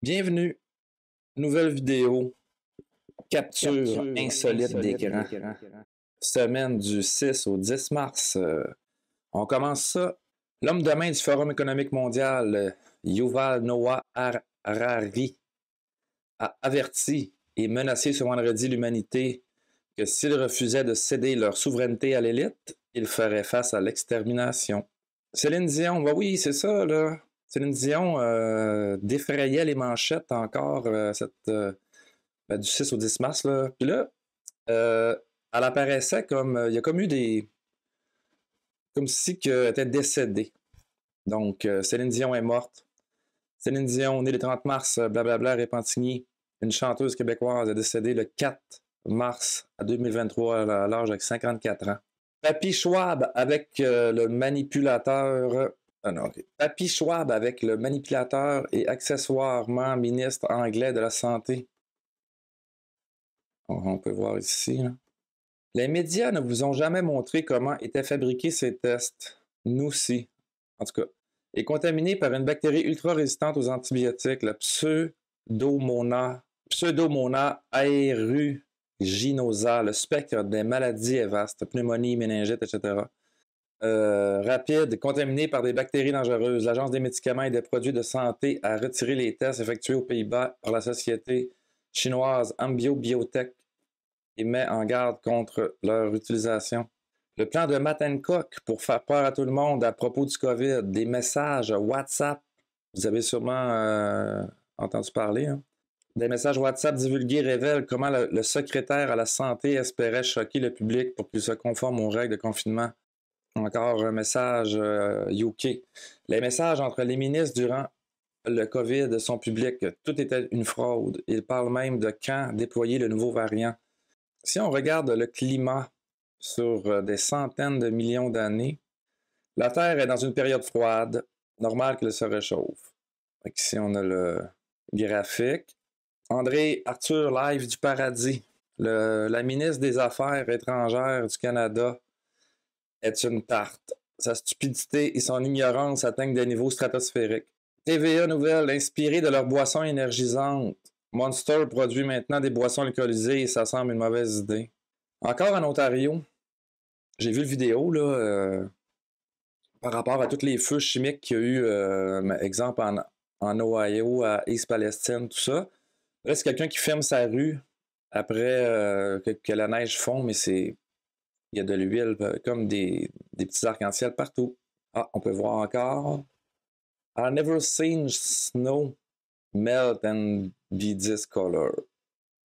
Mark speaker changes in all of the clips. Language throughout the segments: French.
Speaker 1: Bienvenue, nouvelle vidéo, capture insolite d'écran. Semaine du 6 au 10 mars. On commence ça. L'homme de main du Forum économique mondial, Yuval Noah Harari, a averti et menacé ce vendredi l'humanité que s'ils refusaient de céder leur souveraineté à l'élite, ils feraient face à l'extermination. Céline Dion, bah oui, c'est ça, là. Céline Dion défrayait les manchettes encore du 6 au 10 mars. Là. Puis là, elle apparaissait comme. Il y a comme eu des. Comme si elle était décédée. Donc, Céline Dion est morte. Céline Dion, née le 30 mars, blablabla, Repentigny, une chanteuse québécoise, est décédée le 4 mars 2023 à l'âge de 54 ans. Papy Schwab avec le manipulateur. Papy Schwab avec le manipulateur et accessoirement ministre anglais de la Santé. On peut voir ici. Là. Les médias ne vous ont jamais montré comment étaient fabriqués ces tests. Nous, si. En tout cas. Et contaminé par une bactérie ultra résistante aux antibiotiques, la Pseudomonas aeruginosa. Le spectre des maladies est vaste. Pneumonie, méningite, etc. Rapide, contaminé par des bactéries dangereuses. L'Agence des médicaments et des produits de santé a retiré les tests effectués aux Pays-Bas par la société chinoise Ambio Biotech et met en garde contre leur utilisation. Le plan de Matt Hancock pour faire peur à tout le monde à propos du COVID, des messages WhatsApp, vous avez sûrement entendu parler, hein? Des messages WhatsApp divulgués révèlent comment le secrétaire à la santé espérait choquer le public pour qu'il se conforme aux règles de confinement. Encore un message UK. Les messages entre les ministres durant le COVID sont publics. Tout était une fraude. Ils parlent même de quand déployer le nouveau variant. Si on regarde le climat sur des centaines de millions d'années, la Terre est dans une période froide, normal qu'elle se réchauffe. Ici, on a le graphique. André Arthur Live du Paradis, la ministre des Affaires étrangères du Canada, est une tarte. Sa stupidité et son ignorance atteignent des niveaux stratosphériques. TVA Nouvelle, inspirée de leurs boissons énergisantes. Monster produit maintenant des boissons alcoolisées et ça semble une mauvaise idée. Encore en Ontario, j'ai vu le vidéo là, par rapport à tous les feux chimiques qu'il y a eu, exemple en Ohio, à East Palestine, tout ça. Là, c'est quelqu'un qui ferme sa rue après que la neige fond, mais il y a de l'huile, comme des petits arcs-en-ciel partout. Ah, on peut voir encore. I've never seen snow melt and be this color.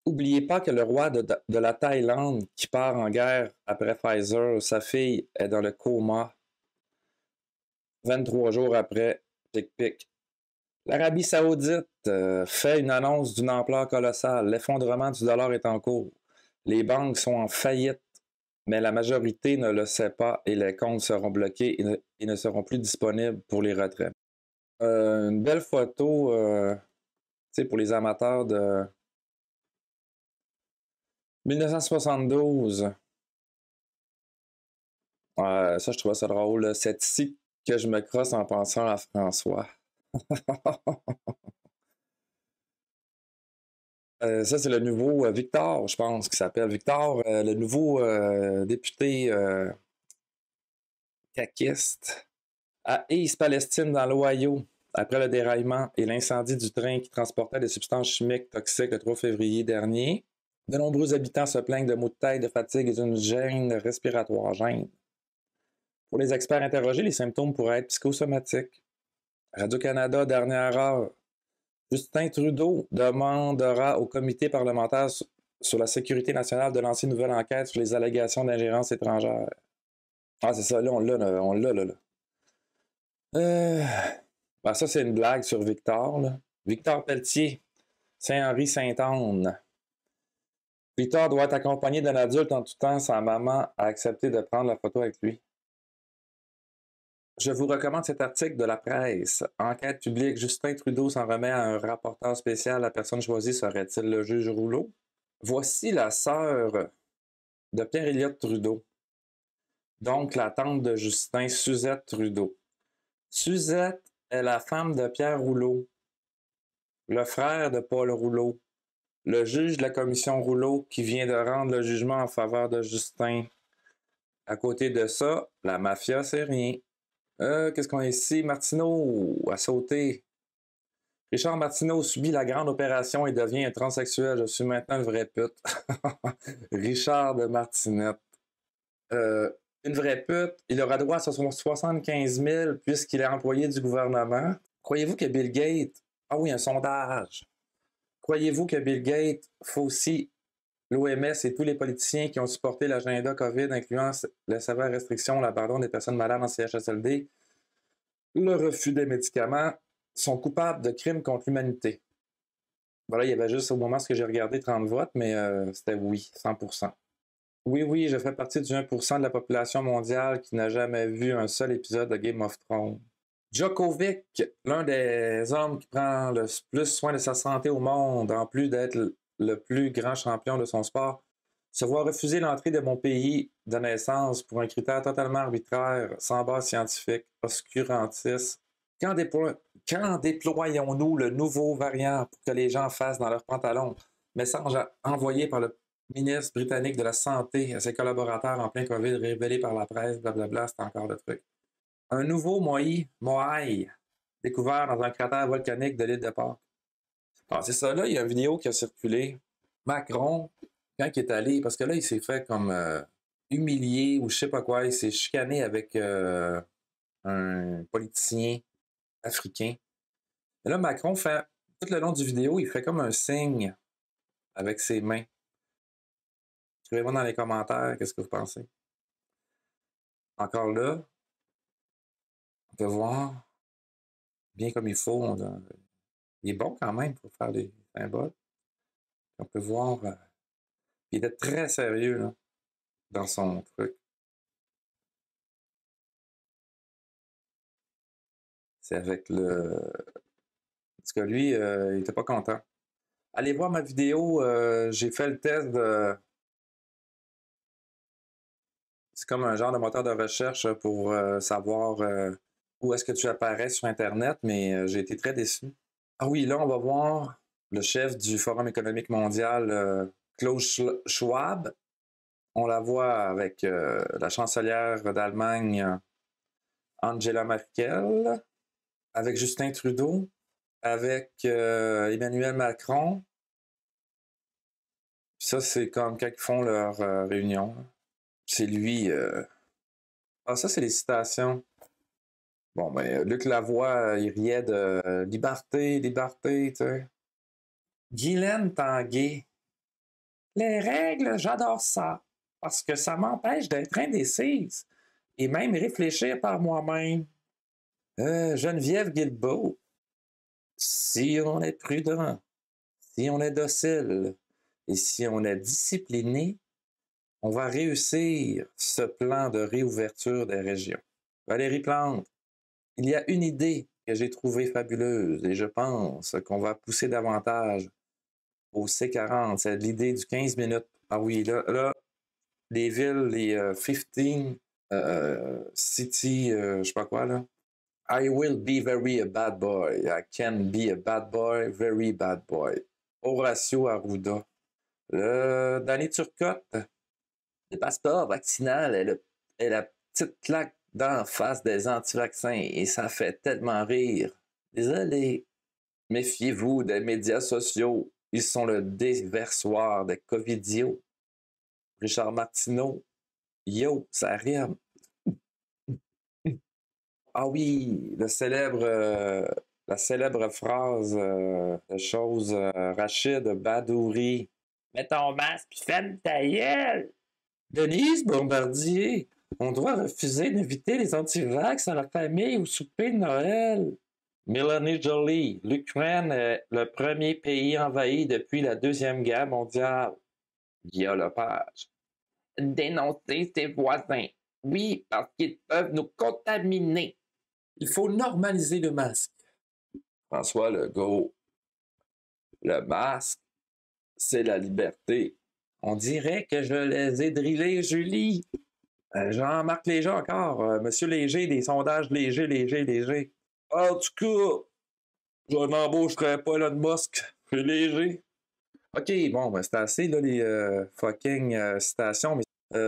Speaker 1: N'oubliez pas que le roi de la Thaïlande qui part en guerre après Pfizer, sa fille est dans le coma 23 jours après, pic-pic. L'Arabie Saoudite fait une annonce d'une ampleur colossale. L'effondrement du dollar est en cours. Les banques sont en faillite, mais la majorité ne le sait pas et les comptes seront bloqués et ne seront plus disponibles pour les retraits. Une belle photo pour les amateurs de 1972. Ça, je trouve ça drôle. C'est ici que je me crosse en pensant à François. Ça, c'est le nouveau Victor, je pense, qui s'appelle Victor, le nouveau député caquiste à East Palestine, dans l'Ohio, après le déraillement et l'incendie du train qui transportait des substances chimiques toxiques le 3 février dernier. De nombreux habitants se plaignent de maux de tête, de fatigue et d'une gêne respiratoire. Pour les experts interrogés, les symptômes pourraient être psychosomatiques. Radio-Canada, dernière heure. Justin Trudeau demandera au comité parlementaire sur la sécurité nationale de lancer une nouvelle enquête sur les allégations d'ingérence étrangère. Ah, c'est ça, là, on l'a, là. Ben, ça, c'est une blague sur Victor, là. Victor Pelletier, Saint-Henri-Sainte-Anne. Victor doit être accompagné d'un adulte en tout temps. Sa maman a accepté de prendre la photo avec lui. Je vous recommande cet article de la presse. Enquête publique, Justin Trudeau s'en remet à un rapporteur spécial. La personne choisie serait-il le juge Rouleau? Voici la sœur de Pierre Elliott Trudeau. Donc, la tante de Justin, Suzette Trudeau. Suzette est la femme de Pierre Rouleau. le frère de Paul Rouleau, le juge de la commission Rouleau qui vient de rendre le jugement en faveur de Justin. À côté de ça, la mafia, c'est rien. Qu'est-ce qu'on a ici? Martineau a sauté. Richard Martineau subit la grande opération et devient un transsexuel. Je suis maintenant une vraie pute. Richard de Martinette. Une vraie pute. Il aura droit à 75 000 puisqu'il est employé du gouvernement. Croyez-vous que Bill Gates... Ah oui, un sondage. Croyez-vous que Bill Gates, Fauci, l'OMS et tous les politiciens qui ont supporté l'agenda COVID, incluant la sévère restriction, l'abandon des personnes malades en CHSLD, le refus des médicaments, sont coupables de crimes contre l'humanité? Voilà, il y avait juste au moment où j'ai regardé 30 votes, mais c'était oui, 100%. Oui, je fais partie du 1% de la population mondiale qui n'a jamais vu un seul épisode de Game of Thrones. Djokovic, l'un des hommes qui prend le plus soin de sa santé au monde, en plus d'être le plus grand champion de son sport, se voit refuser l'entrée de mon pays de naissance pour un critère totalement arbitraire, sans base scientifique, obscurantiste. Quand déployons-nous le nouveau variant pour que les gens fassent dans leurs pantalons? Message envoyé par le ministre britannique de la Santé à ses collaborateurs en plein COVID, révélé par la presse, blablabla, c'est encore le truc. Un nouveau Moai, découvert dans un cratère volcanique de l'île de Pâques. Ah, c'est ça, là, il y a une vidéo qui a circulé. Macron, quand il est allé, parce que là, il s'est fait comme humilié ou je sais pas quoi, il s'est chicané avec un politicien africain. Et là, Macron fait, tout le long du vidéo, il fait comme un signe avec ses mains. Écrivez-moi dans les commentaires, qu'est-ce que vous pensez? Encore là, on peut voir bien comme il faut. Il est bon quand même pour faire des symboles. On peut voir, il était très sérieux là, dans son truc. C'est avec le... Parce que lui, il était pas content. Allez voir ma vidéo, j'ai fait le test de... C'est comme un genre de moteur de recherche pour savoir où est-ce que tu apparais sur Internet, mais j'ai été très déçu. Ah oui, là, on va voir le chef du Forum économique mondial, Klaus Schwab. On la voit avec la chancelière d'Allemagne, Angela Merkel, avec Justin Trudeau, avec Emmanuel Macron. Ça, c'est comme quand ils font leur réunion. C'est lui. Ah, ça, c'est les citations. Bon, ben, Luc Lavoie, il riait de liberté, liberté, tu sais. Guylaine Tanguay. Les règles, j'adore ça. Parce que ça m'empêche d'être indécise et même réfléchir par moi-même. Geneviève Guilbeault. Si on est prudent, si on est docile et si on est discipliné, on va réussir ce plan de réouverture des régions. Valérie Plante, il y a une idée que j'ai trouvée fabuleuse et je pense qu'on va pousser davantage au C40. C'est l'idée du 15 minutes. Ah oui, là les villes, les 15 city, je sais pas quoi, là. I will be very a bad boy. I can be a bad boy, very bad boy. Horacio Arruda. Danny Turcotte, le passeport vaccinal est la petite claque d'en face des anti-vaccins et ça fait tellement rire. Désolé. Méfiez-vous des médias sociaux. Ils sont le déversoir des covidios. Richard Martineau. Yo, ça rime. Ah oui, la célèbre phrase de chose Rachid Badouri. Mets ton masque puis ferme ta gueule! Denise Bombardier, on doit refuser d'inviter les anti-vax à leur famille au souper de Noël. Mélanie Joly, l'Ukraine est le premier pays envahi depuis la Deuxième Guerre mondiale. Guillaume Lepage. Dénoncer ses voisins. Oui, parce qu'ils peuvent nous contaminer. Il faut normaliser le masque. François Legault. Le masque, c'est la liberté. On dirait que je les ai drillés, Julie. Jean-Marc Léger encore. Monsieur Léger, des sondages légers. En tout cas, Je n'embaucherai pas Elon Musk. C'est léger. OK, bon, ben, c'est assez, là, les fucking citations, mais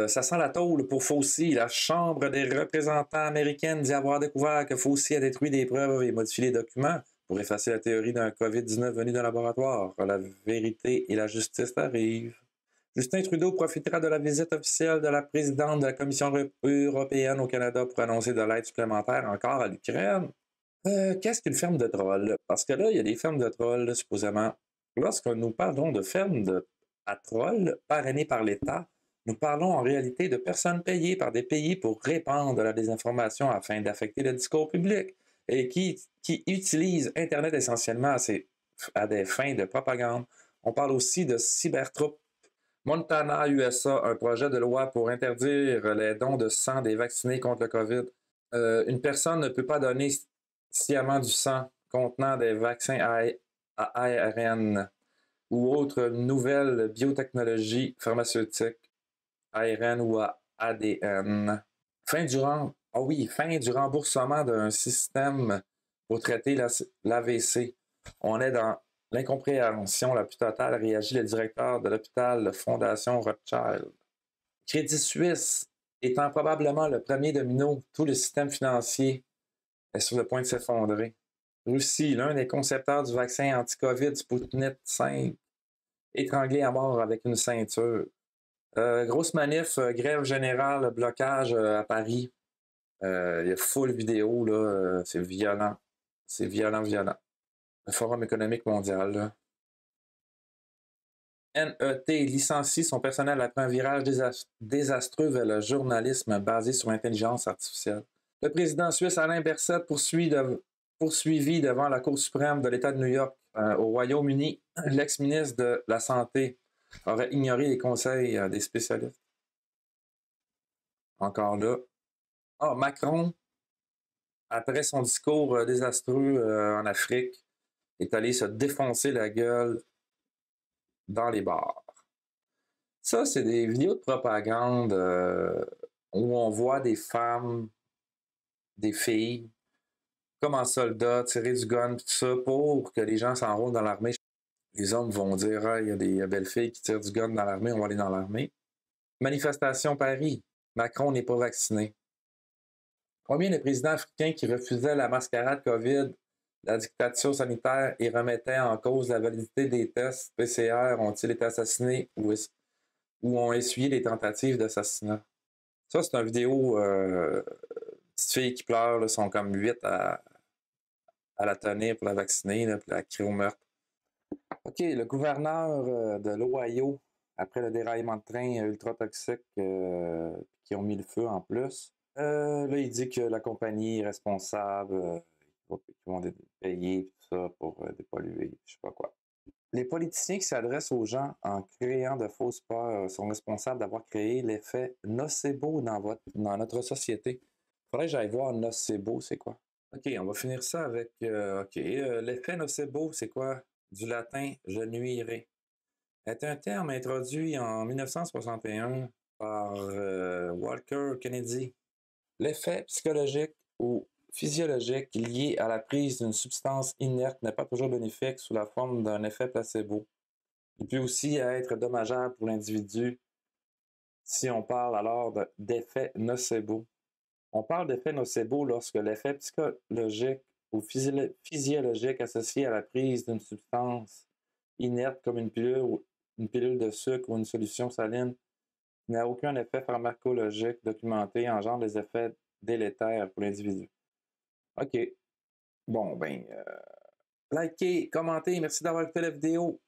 Speaker 1: ça sent la tôle pour Fauci. La Chambre des représentants américaine dit avoir découvert que Fauci a détruit des preuves et modifié les documents pour effacer la théorie d'un COVID-19 venu d'un laboratoire. La vérité et la justice arrivent. Justin Trudeau profitera de la visite officielle de la présidente de la Commission européenne au Canada pour annoncer de l'aide supplémentaire encore à l'Ukraine. Qu'est-ce qu'une ferme de trolls? Parce que là, il y a des fermes de trolls, là, supposément. Lorsque nous parlons de fermes à trolls parrainées par l'État, nous parlons en réalité de personnes payées par des pays pour répandre la désinformation afin d'affecter le discours public et qui utilisent Internet essentiellement à des fins de propagande. On parle aussi de cybertroupes. Montana, USA, un projet de loi pour interdire les dons de sang des vaccinés contre le COVID. Une personne ne peut pas donner sciemment du sang contenant des vaccins à ARN ou autres nouvelles biotechnologies pharmaceutiques, ARN ou à ADN. Fin du remboursement d'un système pour traiter l'AVC. On est dans l'incompréhension la plus totale, réagit le directeur de l'hôpital Fondation Rothschild. Crédit Suisse étant probablement le premier domino, tout le système financier est sur le point de s'effondrer. Russie, l'un des concepteurs du vaccin anti-COVID Sputnik 5, étranglé à mort avec une ceinture. Grosse manif, grève générale, blocage à Paris. Il y a full vidéo, là, c'est violent. C'est violent, violent. Le Forum économique mondial. Là. NET licencie son personnel après un virage désastreux vers le journalisme basé sur l'intelligence artificielle. Le président suisse Alain Berset poursuivi devant la Cour suprême de l'État de New York au Royaume-Uni. L'ex-ministre de la Santé aurait ignoré les conseils des spécialistes. Encore là. Macron, après son discours désastreux en Afrique, est allé se défoncer la gueule dans les bars. Ça, c'est des vidéos de propagande où on voit des femmes, des filles, comme en soldat, tirer du gun, tout ça, pour que les gens s'enrôlent dans l'armée. Les hommes vont dire, il y a des belles filles qui tirent du gun dans l'armée, on va aller dans l'armée. Manifestation Paris, Macron n'est pas vacciné. Combien de présidents africains qui refusaient la mascarade COVID, la dictature sanitaire et remettaient en cause la validité des tests PCR ont-ils été assassinés ou ont essuyé les tentatives d'assassinat? Ça, c'est une vidéo petites filles qui pleurent, là, sont comme 8 à la tenir pour la vacciner, là, puis la crier au meurtre. OK, le gouverneur de l'Ohio, après le déraillement de train ultra toxique qui ont mis le feu en plus, là, il dit que la compagnie est responsable, qu'ils vont payer tout ça pour dépolluer, je sais pas quoi. Les politiciens qui s'adressent aux gens en créant de fausses peurs sont responsables d'avoir créé l'effet nocebo dans notre société. Faudrait que j'aille voir nocebo, c'est quoi? OK, on va finir ça avec... l'effet nocebo, c'est quoi? Du latin « je nuirai ». Est un terme introduit en 1961 par Walker Kennedy. L'effet psychologique ou physiologique lié à la prise d'une substance inerte n'est pas toujours bénéfique sous la forme d'un effet placebo. Il peut aussi être dommageable pour l'individu si on parle alors d'effet nocebo. On parle d'effet nocebo lorsque l'effet psychologique ou physiologique associé à la prise d'une substance inerte comme une pilule de sucre ou une solution saline n'a aucun effet pharmacologique documenté engendre des effets délétères pour l'individu. OK. Bon, likez, commentez, merci d'avoir écouté la vidéo.